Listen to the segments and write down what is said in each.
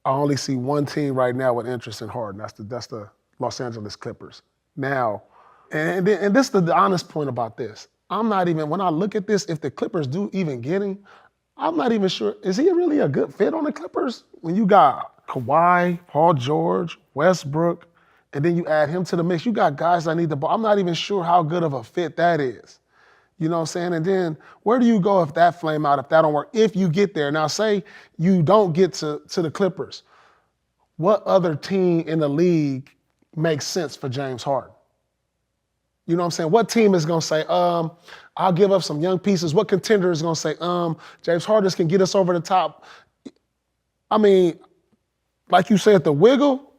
I only see one team right now with interest in Harden. That's the Los Angeles Clippers. Now, and this is the honest point about this. I'm not even, when I look at this, if the Clippers do even get him, I'm not even sure, is he really a good fit on the Clippers? When you got Kawhi, Paul George, Westbrook, and then you add him to the mix, you got guys that need the ball. I'm not even sure how good of a fit that is. You know what I'm saying? And then where do you go if that flame out, if that don't work, if you get there? Now say you don't get to the Clippers. What other team in the league makes sense for James Harden? You know what I'm saying? What team is gonna say, I'll give up some young pieces? What contender is gonna say, James Harden can get us over the top? I mean, like you said, the wiggle,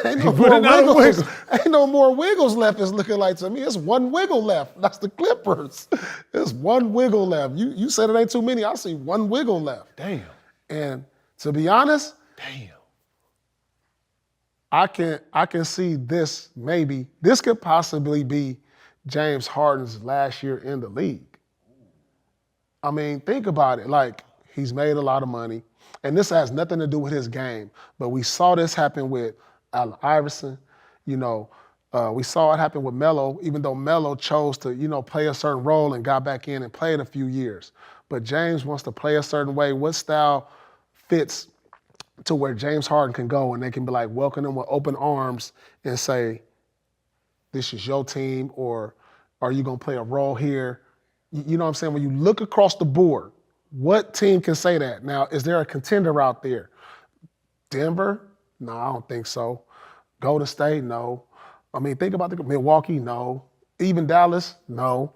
ain't no more wiggles. Ain't no more wiggles left, it's looking like to me. It's one wiggle left. That's the Clippers. It's one wiggle left. You said it ain't too many. I see one wiggle left. Damn. And to be honest, damn. I can see this maybe. This could possibly be James Harden's last year in the league. I mean, think about it. Like, he's made a lot of money. And this has nothing to do with his game. But we saw this happen with Allen Iverson. You know, we saw it happen with Melo, even though Melo chose to, play a certain role and got back in and played a few years. But James wants to play a certain way. What style fits to where James Harden can go and they can be like, welcome him with open arms and say, this is your team, or are you going to play a role here? You know what I'm saying? When you look across the board, what team can say that? Now, is there a contender out there? Denver? No, I don't think so. Golden State? No. I mean, think about Milwaukee? No. Even Dallas? No.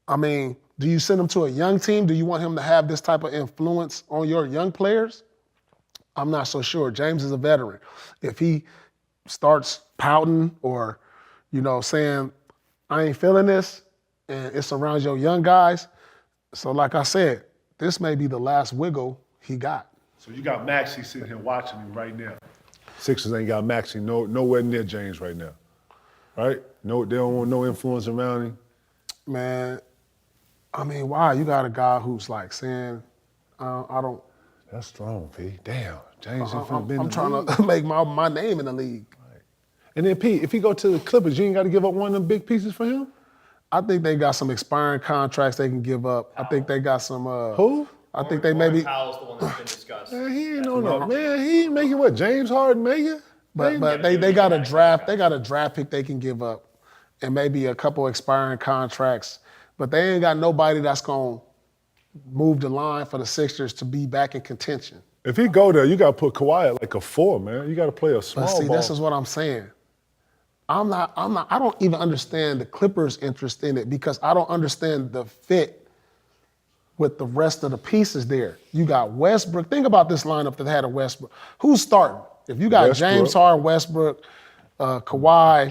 I mean, do you send him to a young team? Do you want him to have this type of influence on your young players? I'm not so sure. James is a veteran. If he starts pouting or, saying, I ain't feeling this, and it's around your young guys, so like I said, this may be the last wiggle he got. So you got Maxey sitting here watching him right now. Sixers ain't got Maxey nowhere near James right now, right? No, they don't want no influence around him. Man, I mean, why? You got a guy who's like saying, I don't. That's strong, P. Damn, James ain't finna I'm trying to make my name in the league. Right. And then, P, if he go to the Clippers, you ain't got to give up one of them big pieces for him? I think they got some expiring contracts they can give up. I think they got some. Who? I think they maybe. Powell's the one that's been discussed. Man, he ain't man. He ain't making what James Harden making. But they got a draft. They got a draft pick they can give up, and maybe a couple expiring contracts. But they ain't got nobody that's gonna move the line for the Sixers to be back in contention. If he go there, you got to put Kawhi at like a 4, man. You got to play a small ball. But see, this is what I'm saying. I don't even understand the Clippers' interest in it because I don't understand the fit with the rest of the pieces there. You got Westbrook. Think about this lineup that had a Westbrook. Who's starting? If you got Westbrook, James Harden, Westbrook, Kawhi,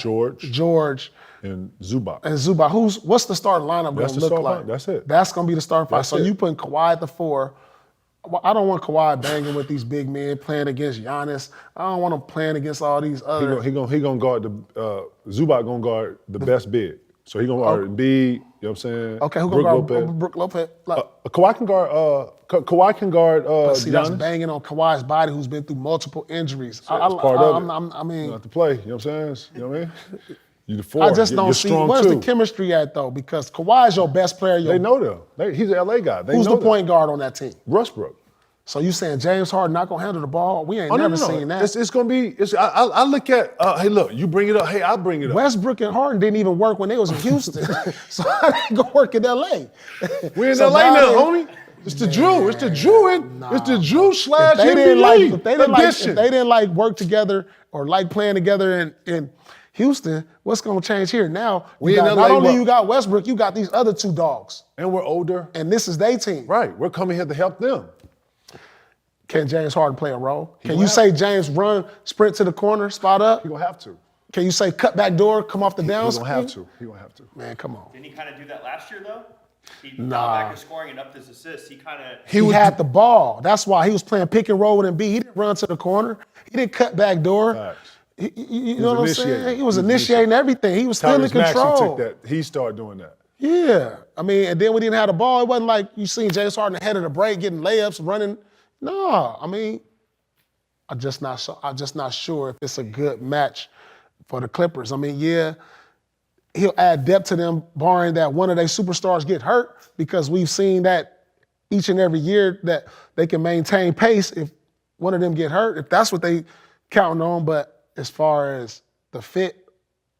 George, and Zubac. What's the starting lineup going to look like? That's it. That's going to be the starting five. So you putting Kawhi at the 4. I don't want Kawhi banging with these big men playing against Giannis. I don't want him playing against all these other. He gonna guard Zubac gonna guard the best big. So he gonna guard Embiid. You know what I'm saying? Okay, who gonna guard Brook Lopez? Kawhi can guard. But see, Giannis. That's banging on Kawhi's body, who's been through multiple injuries. Part of it. I mean, you have to play. You know what I'm saying? You know what I mean? You the 4. I just don't see where's too. the chemistry at though, because Kawhi is your best player. They know them. He's an LA guy. Who's the point guard on that team? Westbrook. So you saying James Harden not gonna handle the ball? We ain't never seen that. It's gonna be. I look at. Hey, look, you bring it up. Hey, I bring it up. Westbrook and Harden didn't even work when they was in Houston, so how they gonna work in LA? We're in LA now, homie. It's the Drew. It's the Drew. It's the Drew slash NBA. If they didn't like work together or like playing together in Houston, what's gonna change here? Now, not only you got Westbrook, you got these other 2 dogs. And we're older. And this is their team. Right. We're coming here to help them. Can James Harden play a role? Can you say James sprint to the corner, spot up? He gonna have to. Can you say cut back door, come off the down screen? He gonna have to. Man, come on. Didn't he kind of do that last year though? He got back to scoring and upped his assists. He had the ball. That's why he was playing pick and roll with Embiid. He didn't run to the corner. He didn't cut back door. Facts. You know what I'm saying? He was initiating everything. He was still in control. Maxey took that. He started doing that. Yeah. I mean, and then when he didn't have the ball, it wasn't like you seen James Harden ahead of the break getting layups, running. No, I mean, I'm just not sure if it's a good match for the Clippers. I mean, yeah, he'll add depth to them, barring that one of their superstars get hurt, because we've seen that each and every year that they can maintain pace if one of them get hurt, if that's what they counting on. But as far as the fit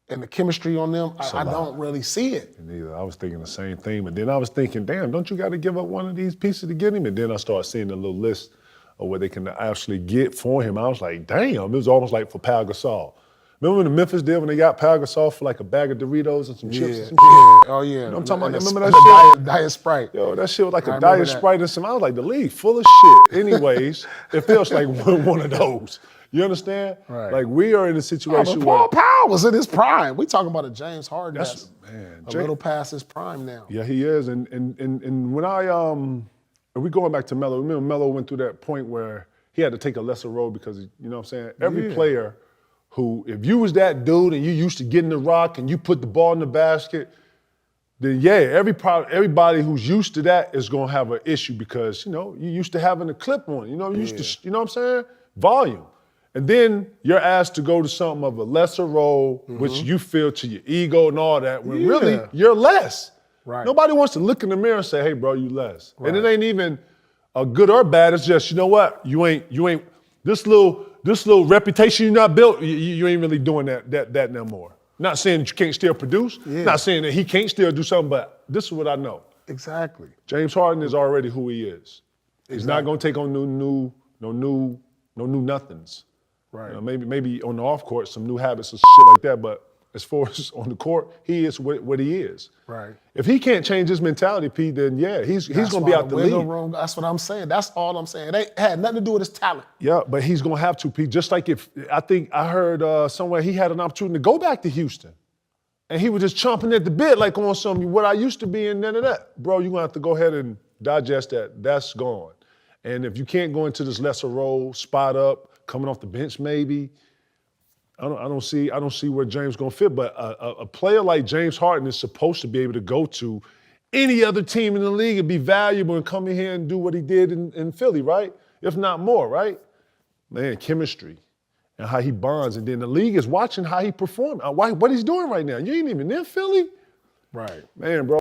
and the chemistry on them, I don't really see it. Neither. I was thinking the same thing, but then I was thinking, damn, don't you got to give up one of these pieces to get him? And then I started seeing a little list of what they can actually get for him. I was like, damn, it was almost like for Pau Gasol. Remember when the Memphis did when they got Pau Gasol for like a bag of Doritos and some chips and some shit? Oh yeah. You know what I'm talking about? Remember that the shit? Diet Sprite. Yo, that shit was like a I Diet remember that. Sprite and some. I was like, the league full of shit. Anyways, it feels like one of those. You understand? Right. Like we are in a situation But where Paul Powell was in his prime. We talking about a James Harden That's- that's man, a little past his prime now. yeah, he is. And when and we going back to Melo, remember Melo went through that point where he had to take a lesser role because, you know what I'm saying? Every player who, if you was that dude and you used to getting the rock and you put the ball in the basket, then yeah, everybody who's used to that is gonna have an issue because, you know, you used to having a clip on, you know, you used to, you know what I'm saying? Volume. And then you're asked to go to something of a lesser role, which you feel to your ego and all that, when really you're less. Right. Nobody wants to look in the mirror and say, hey, bro, you less. Right. And it ain't even a good or bad. It's just, you know what? You ain't this little reputation you not built. You ain't really doing that no more. Not saying that you can't still produce. Not saying that he can't still do something. But this is what I know. Exactly. Like, James Harden is already who he is. He's not gonna take on no new nothings. Right. You know, maybe on the off court some new habits and shit like that. But as far as on the court, he is what he is. Right. If he can't change his mentality, Pete, then yeah, he's gonna be out the league. Room, that's what I'm saying. That's all I'm saying. It had nothing to do with his talent. Yeah, but he's gonna have to, Pete. Just like if I think I heard somewhere he had an opportunity to go back to Houston, and he was just chomping at the bit like on some what I used to be and none of that. Bro, you're gonna have to go ahead and digest that. That's gone. And if you can't go into this lesser role, spot up, coming off the bench maybe, I don't see where James gonna fit. But a player like James Harden is supposed to be able to go to any other team in the league and be valuable and come in here and do what he did in Philly, right? If not more, right? Man, chemistry and how he bonds. And then the league is watching how he performs, what he's doing right now. You ain't even in Philly? Right. Man, bro.